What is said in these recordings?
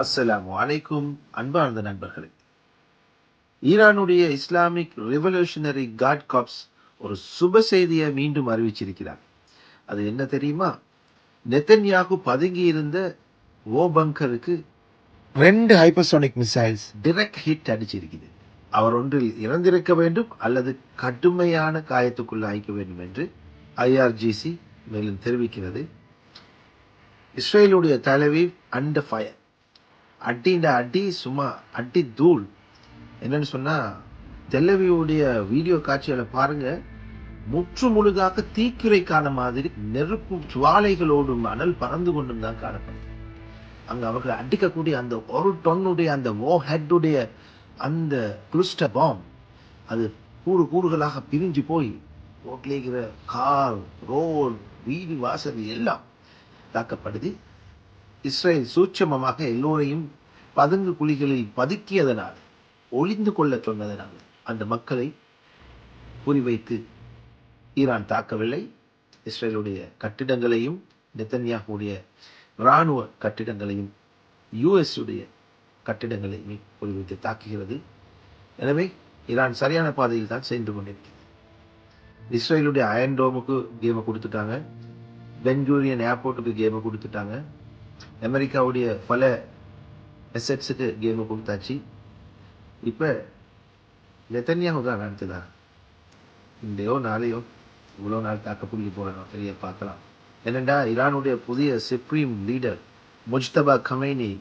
அஸ்ஸலாமு அலைக்கும். அன்பார்ந்த நண்பர்களே, ஈரானுடைய இஸ்லாமிக் ரெவல்யூஷனரி கார்ட் காப்ஸ் ஒரு சுப செய்தியை மீண்டும் அறிவிச்சிருக்கிறார். அது என்ன தெரியுமா? நெத்தன்யாகு பதுங்கி இருந்த ஓ பங்கருக்கு 2 ஹைப்பர்சோனிக் மிசைல்ஸ் டைரக்ட் ஹிட் அடிச்சிருக்குது. அவர் ஒன்றில் இறந்திருக்க வேண்டும் அல்லது கடுமையான காயத்துக்குள்ளாய்க்க வேண்டும் என்று ஐஆர்ஜிசி மேலும் தெரிவிக்கிறது. இஸ்ரேலுடைய தலைவி அண்டர் ஃபயர், அடிண்ட அடி, சும்மா அடி தூள். என்னன்னு சொன்னா, தெல்லவியுடைய வீடியோ காட்சிகளை பாருங்க, முற்று முழுதாக தீக்குறைக்கான மாதிரி நெருப்பு ஜுவாலைகளோடும் அனல் பறந்து கொண்டும் தான் காணப்படும். அங்க அவர்கள் அடிக்கக்கூடிய அந்த 1 டன்னுடைய அந்த வோ ஹெட்டுடைய அந்த கிறிஸ்டர் பாம், அது கூறு கூறுகளாக பிரிஞ்சு போய் ரோட்ல இருக்கிற கார், ரோடு, வீடு வாசல் எல்லாம் தாக்கப்படுது. இஸ்ரேல் சூட்சமமாக எல்லோரையும் பதுங்கு குழிகளில் பதுக்கியதனால், ஒளிந்து கொள்ள சொன்னதனால் அந்த மக்களை குறிவைத்து ஈரான் தாக்கவில்லை. இஸ்ரேலுடைய கட்டிடங்களையும் நெத்தன்யாகுடைய இராணுவ கட்டிடங்களையும் யுஎஸ் உடைய கட்டிடங்களையும் குறிவைத்து தாக்குகிறது. எனவே ஈரான் சரியான பாதையில் தான் சென்று கொண்டிருக்கிறது. இஸ்ரேலுடைய அயன் டோமுக்கு கேமை கொடுத்துட்டாங்க, பென்கூரியன் ஏர்போர்ட்டுக்கு கேமை கொடுத்துட்டாங்க, அமெரிக்காவுடைய பல எசெட்ஸுக்கு கேமை கொடுத்தாச்சு. இப்ப நெத்தன்யாகு தான் நடத்துதா? இன்றையோ நாளையோ இவ்வளோ நாள் தாக்க புள்ளி போறோம், பெரிய பார்க்கலாம். என்னென்றா, ஈரானுடைய புதிய சுப்ரீம் லீடர் முஜ்தபா கமைனி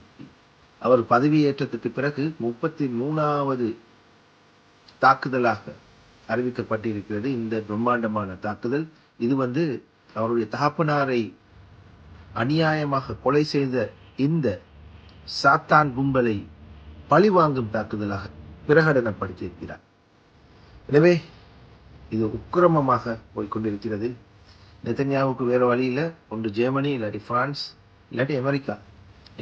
அவர் பதவியேற்றத்துக்கு பிறகு 33வது தாக்குதலாக அறிவிக்கப்பட்டிருக்கிறது இந்த பிரம்மாண்டமான தாக்குதல். இது அவருடைய தகப்பனாரை அநியாயமாக கொலை செய்த இந்த சாத்தான் கும்பலை பழிவாங்கும் தாக்குதலாக பிரகடனப்படுத்தியிருக்கிறார். எனவே இது உக்கிரமமாக போய்கொண்டிருக்கிறது. நெத்தன்யாவுக்கு வேற வழி இல்லை, ஒன்று ஜெர்மனி, இல்லாட்டி பிரான்ஸ், இல்லாட்டி அமெரிக்கா.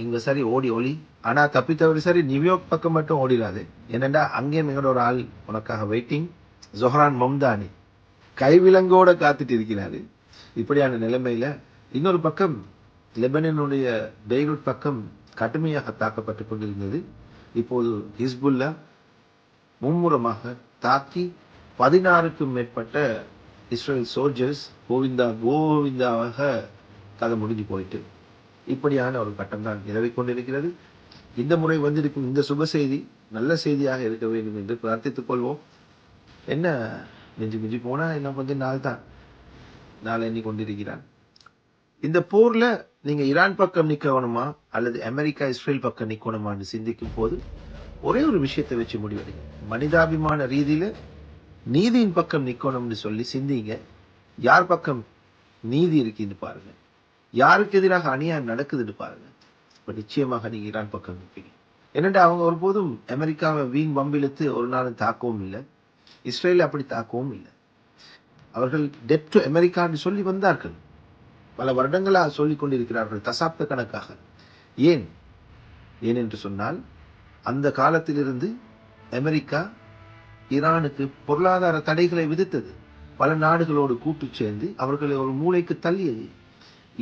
இங்க சரி ஓடி ஒளி. ஆனா தப்பித்தவரி சரி நியூயார்க் பக்கம் மட்டும் ஓடிடாது. என்னண்டா, அங்கேயும் எங்களோட ஒரு ஆள் உனக்காக வெயிட்டிங். ஜொஹரான் மம்தானி கைவிலங்கோட காத்துட்டு இருக்கிறாரு. இப்படியான நிலைமையில இன்னொரு பக்கம் லெபனனுடைய பெய்ரூட் பக்கம் கடுமையாக தாக்கப்பட்டு கொண்டிருந்தது. இப்போது ஹிஸ்புல்லா மும்முரமாக தாக்கி 16க்கும் மேற்பட்ட இஸ்ரேல் சோல்ஜர்ஸ் கோவிந்தா கோவிந்தாவாக கதை முடிஞ்சு போயிட்டு இப்படியான ஒரு கட்டம் தான் நிலவி கொண்டிருக்கிறது. இந்த முறை வந்திருக்கும் இந்த சுப செய்தி நல்ல செய்தியாக இருக்க வேண்டும் என்று பிரார்த்தித்துக் கொள்வோம். என்ன, மிஞ்சி மிஞ்சி போனா இன்னும் கொஞ்சம் நாள் தான், நாள் எண்ணி கொண்டிருக்கிறான். இந்த போர்ல நீங்க ஈரான் பக்கம் நிக்கணுமா அல்லது அமெரிக்கா இஸ்ரேல் பக்கம் நிக்கணுமான்னு சிந்திக்கும் போது ஒரே ஒரு விஷயத்தை வச்சு முடிவெடுங்க. மனிதாபிமான ரீதியில நீதியின் பக்கம் நிக்கணும்னு சொல்லி சிந்திங்க. யார் பக்கம் நீதி இருக்குன்னு பாருங்க, யாருக்கு எதிராக அநியாயம் நடக்குதுன்னு பாருங்க. இப்ப நிச்சயமாக நீங்க ஈரான் பக்கம் நிற்பீங்க. என்னடா, அவங்க ஒருபோதும் அமெரிக்காவை வீண் வம்பிழுத்து ஒரு நாளும் தாக்கவும் இல்லை, இஸ்ரேல அப்படி தாக்கவும் இல்லை. அவர்கள் டெட் டு அமெரிக்கான்னு சொல்லி வந்தார்கள், பல வருடங்களாக சொல்லிக் கொண்டிருக்கிறார்கள், தசாப்த கணக்காக. ஏன் என்று சொன்னால், அந்த காலத்திலிருந்து அமெரிக்கா ஈரானுக்கு பொருளாதார தடைகளை விதித்தது, பல நாடுகளோடு கூட்டு சேர்ந்து அவர்களை ஒரு மூளைக்கு தள்ளியது.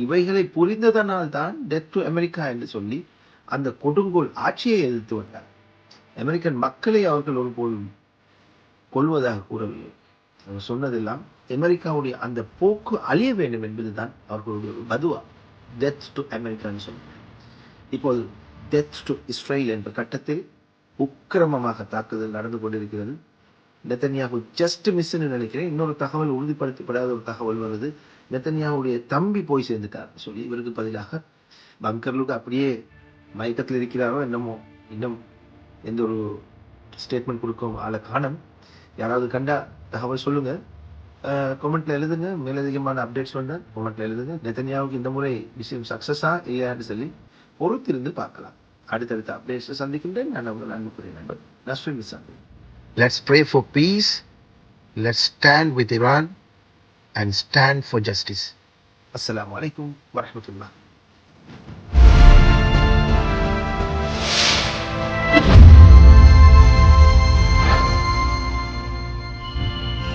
இவைகளை புரிந்ததனால் தான் டெத் டு அமெரிக்கா என்று சொல்லி அந்த கொடுங்கோல் ஆட்சியை எதிர்த்து வந்தார். அமெரிக்கன் மக்களை அவர்கள் ஒருபோதும் கொள்வதாக கூறவில்லை. அவர் சொன்னதெல்லாம் அமெரிக்காவுடைய அந்த போக்கு அழிய வேண்டும் என்பதுதான் அவர்களுடைய பதுவா. டெத் டு அமெரிக்கான்னு சொன்னார். இப்போது டெத் டு இஸ்ரேல் என்ற கட்டத்தில் உக்கிரமமாக தாக்குதல் நடந்து கொண்டிருக்கிறது. நெத்தன்யாகு ஜஸ்ட் மிஸ்ன்னு நினைக்கிறேன். இன்னொரு தகவல், உறுதிப்படுத்தப்படாத ஒரு தகவல் வருது, நெத்தன்யாவுடைய தம்பி போய் சேர்ந்துட்டார் சொல்லி இவருக்கு பதிலாக பங்கர்லுக்கு அப்படியே மயக்கத்தில் இருக்கிறாரோ என்னமோ. இன்னும் எந்த ஒரு ஸ்டேட்மெண்ட் கொடுக்கும் ஆளை காணம். யாராவது கண்டா தகவல் சொல்லுங்க, கமெண்ட்ல எழுதுங்க. மேலதிகமான அப்டேட்ஸ் வந்தா கமெண்ட்ல எழுதுங்க. நெத்தன்யாவுக்கு இந்த முறை விஷயம் சக்சஸா இல்லையான்னு சொல்லி பொறுத்திருந்து பார்க்கலாம். அடுத்தடுத்த அப்டேட்ஸ் சந்திக்கின்றேன். நான் உங்கள் அன்புக்குரிய நண்பர் Nasrin Nizami. Let's pray for peace. Let's stand with Iran and stand for justice. Assalamu alaikum wa rahmatullah.